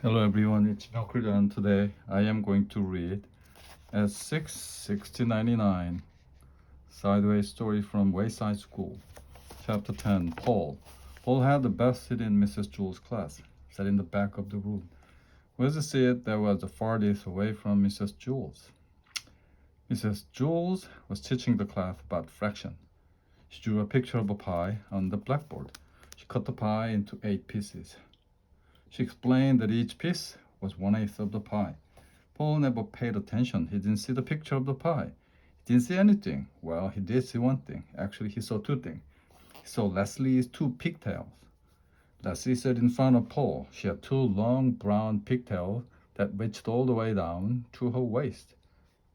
Hello everyone, it's Milker and today I am going to read S6 1699 Sideways Story from Wayside School. Chapter 10 Paul. Paul had the best seat in Mrs. Jules' class, sat in the back of the room. Was the seat that was the farthest away from Mrs. Jules. Mrs. Jules was teaching the class about fraction. She drew a picture of a pie on the blackboard. She cut the pie into 8 pieces. She explained that each piece was 1/8 of the pie. Paul never paid attention. He didn't see the picture of the pie. He didn't see anything. Well, he did see one thing. Actually, he saw two things. He saw Leslie's 2 pigtails. Leslie sat in front of Paul. She had 2 long brown pigtails that reached all the way down to her waist.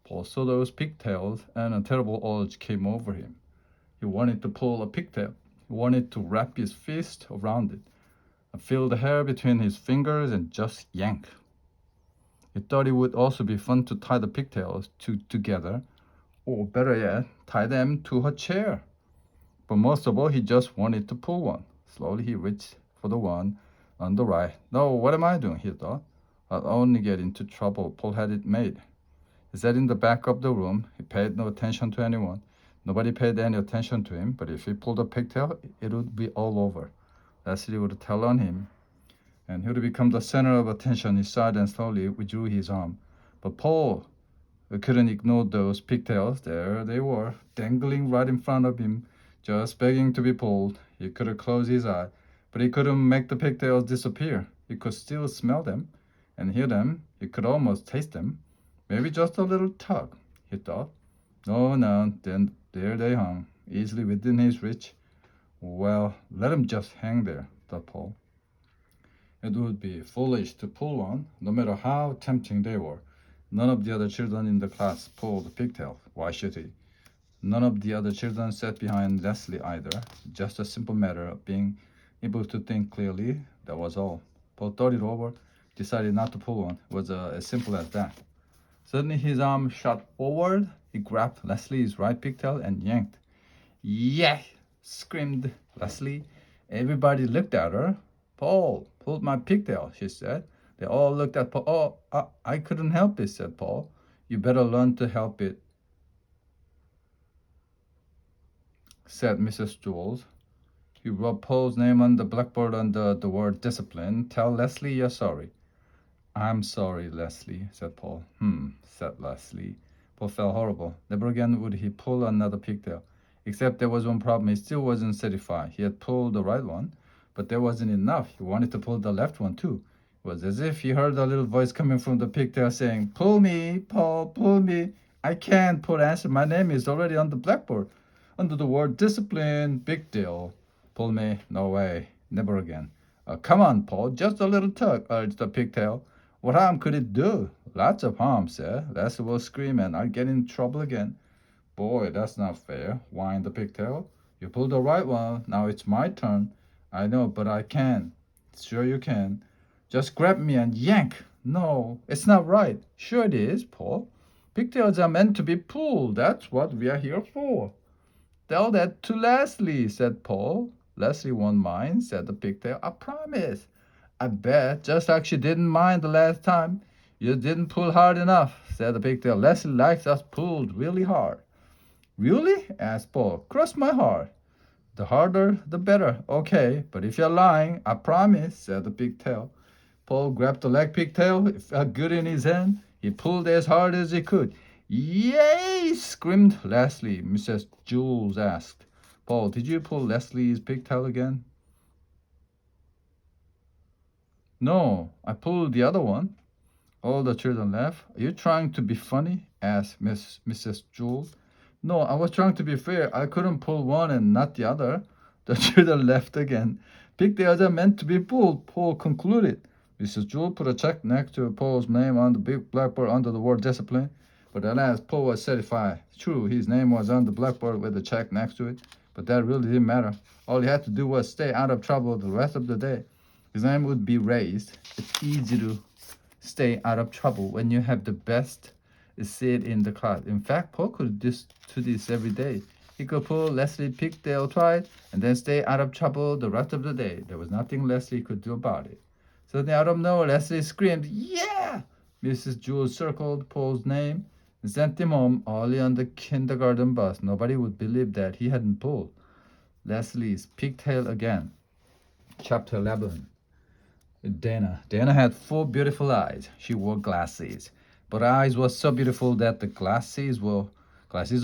Paul saw those pigtails and a terrible urge came over him. He wanted to pull a pigtail. He wanted to wrap his fist around it, feel the hair between his fingers and just yank. He thought it would also be fun to tie the pigtails together, or better yet, tie them to her chair. But most of all, he just wanted to pull one. Slowly he reached for the one on the right. No, what am I doing? He thought. I'll only get into trouble. Paul had it made. He sat in the back of the room. He paid no attention to anyone. Nobody paid any attention to him, but if he pulled a pigtail, it would be all over. Leslie would tell on him, and he would become the center of attention. He sighed and slowly withdrew his arm. But Paul couldn't ignore those pigtails. There they were, dangling right in front of him, just begging to be pulled. He could close his eye, but he couldn't make the pigtails disappear. He could still smell them and hear them. He could almost taste them. Maybe just a little tug, he thought. No, then there they hung, easily within his reach. Well, let him just hang there, thought Paul. It would be foolish to pull one, no matter how tempting they were. None of the other children in the class pulled pigtails. Why should he? None of the other children sat behind Leslie either. Just a simple matter of being able to think clearly, that was all. Paul thought it over, decided not to pull one. It was as simple as that. Suddenly his arm shot forward. He grabbed Leslie's right pigtail and yanked. Yeah! Screamed Leslie. Everybody looked at her. Paul pulled my pigtail, she said. They all looked at Paul. Oh, I couldn't help it, said Paul. You better learn to help it, said Mrs. Jules. You wrote Paul's name on the blackboard under the word discipline. Tell Leslie you're sorry. I'm sorry, Leslie, said Paul. Said Leslie. Paul felt horrible. Never again would he pull another pigtail. Except there was one problem. He still wasn't satisfied. He had pulled the right one, but there wasn't enough. He wanted to pull the left one too. It was as if he heard a little voice coming from the pigtail saying, Pull me, Paul, pull me. I can't, Paul answered. My name is already on the blackboard. Under the word discipline, big deal. Pull me, no way, never again. Come on, Paul, just a little tug, urged the pigtail. What harm could it do? Lots of harm, sir. Leslie will scream and I'll get in trouble again. Boy, that's not fair, whined the pigtail. You pulled the right one. Now it's my turn. I know, but I can. Sure you can. Just grab me and yank. No, it's not right. Sure it is, Paul. Pigtails are meant to be pulled. That's what we are here for. Tell that to Leslie, said Paul. Leslie won't mind, said the pigtail. I promise. I bet, just like she didn't mind the last time. You didn't pull hard enough, said the pigtail. Leslie likes us pulled really hard. Really? Asked Paul. Cross my heart. The harder, the better. Okay, but if you're lying, I promise, said the pigtail. Paul grabbed the leg pigtail. It felt good in his hand. He pulled as hard as he could. Yay! Screamed Leslie. Mrs. Jules asked. Paul, did you pull Leslie's pigtail again? No, I pulled the other one. All the children laughed. Are you trying to be funny? Asked Mrs. Jules. No, I was trying to be fair. I couldn't pull one and not the other. The children laughed again. Pigtails are meant to be pulled, Paul concluded. Mrs. Jules put a check next to Paul's name on the big blackboard under the word discipline. But at last, Paul was satisfied. True, his name was on the blackboard with a check next to it, but that really didn't matter. All he had to do was stay out of trouble the rest of the day. His name would be raised. It's easy to stay out of trouble when you have the best seat in the class. In fact, Paul could do this every day. He could pull Leslie pigtail twice and then stay out of trouble the rest of the day. There was nothing Leslie could do about it. Suddenly, out of nowhere, Leslie screamed, "Yeah!" Mrs. Jewell circled Paul's name and sent him home early on the kindergarten bus. Nobody would believe that he hadn't pulled Leslie's pigtail again. Chapter 11. Dana. Dana had 4 beautiful eyes. She wore glasses, but her eyes were so beautiful that the glasses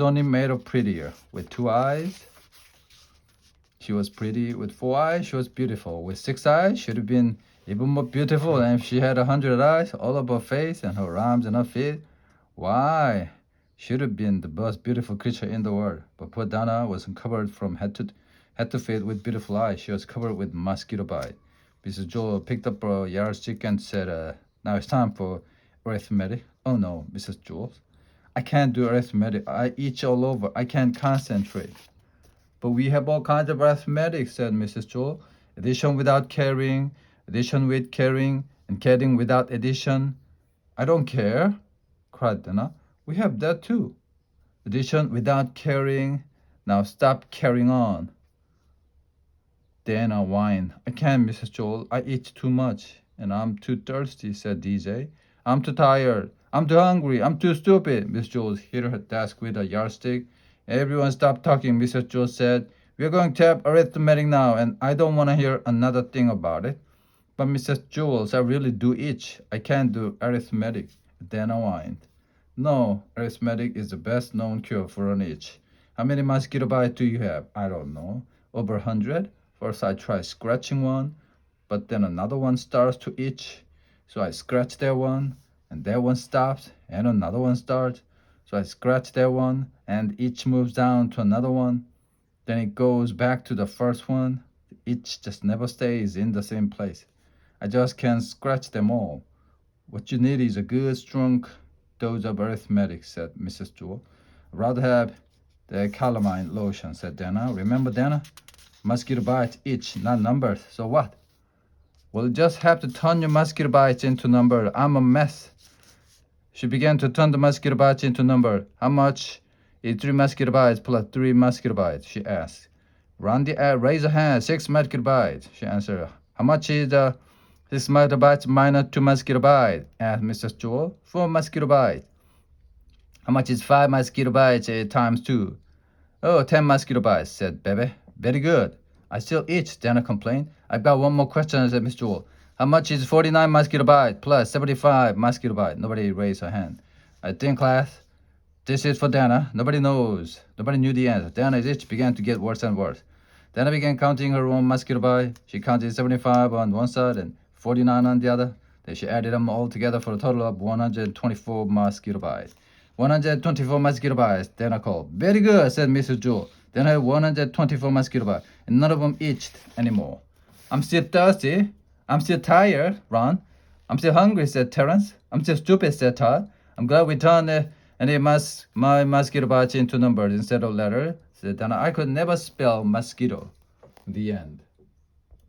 only made her prettier. With 2 eyes, she was pretty. With 4 eyes, she was beautiful. With 6 eyes, she would have been even more beautiful. And if she had 100 eyes all over her face and her arms and her feet, why, she would have been the most beautiful creature in the world. But poor Dana wasn't covered from head to feet with beautiful eyes. She was covered with mosquito bite. Mrs. Jewell picked up a yardstick and said, "Now it's time for arithmetic." "Oh no, Mrs. Jewell, I can't do arithmetic. I itch all over. I can't concentrate." "But we have all kinds of arithmetic," said Mrs. Jewell. "Addition without carrying, addition with carrying, and carrying without addition." "I don't care," cried Dana. "We have that too." "Addition without carrying. Now stop carrying on." Dana whined. "I can't, Mrs. Jewell. I eat too much. And I'm too thirsty," said DJ. "I'm too tired. I'm too hungry. I'm too stupid." Miss Jewell hit her desk with a yardstick. "Everyone stop talking," Mrs. Jewell said. "We're going to have arithmetic now, and I don't want to hear another thing about it." "But Mrs. Jewell, I really do itch. I can't do arithmetic." Dana whined. "No, arithmetic is the best known cure for an itch. How many mosquito bites do you have?" "I don't know. Over 100. First I try scratching one, but then another one starts to itch. So I scratch that one, and that one stops, and another one starts. So I scratch that one, and itch moves down to another one. Then it goes back to the first one. The itch just never stays in the same place. I just can't scratch them all. What you need is a good, strong dose of arithmetic," said Mrs. Jewell. "I'd rather have the calamine lotion," said Dana. "Remember, Dana? Mosquito bites itch, not numbers. So what?" "Well, you just have to turn your mosquito bites into numbers. I'm a mess." She began to turn the mosquito bites into numbers. "How much is 3 mosquito bites plus 3 mosquito bites?" she asked. Randy raised a hand. 6 mosquito bites, she answered. "How much is 6 mosquito bites minus 2 mosquito bites?" asked Mrs. Jewell. 4 mosquito bites. "How much is 5 mosquito bites times 2? "Oh, 10 mosquito bites," said Bebe. "Very good." "I still itch," Dana complained. "I've got one more question," said Miss Jewell. "How much is 49 mosquito bites plus 75 mosquito bites?" Nobody raised her hand. "I think, class, this is for Dana." Nobody knows. Nobody knew the answer. Dana's itch began to get worse and worse. Dana began counting her own mosquito bites. She counted 75 on one side and 49 on the other. Then she added them all together for a total of 124 mosquito bites. 124 mosquito bites, Dana called. "Very good," said Mrs. Jewell. Then I had 124 mosquito bites, and none of them itched anymore. "I'm still thirsty. I'm still tired, Ron. I'm still hungry," said Terrence. "I'm still stupid," said Todd. "I'm glad we turned my mosquito bites into numbers instead of letters," said Dana. "I could never spell mosquito." The end.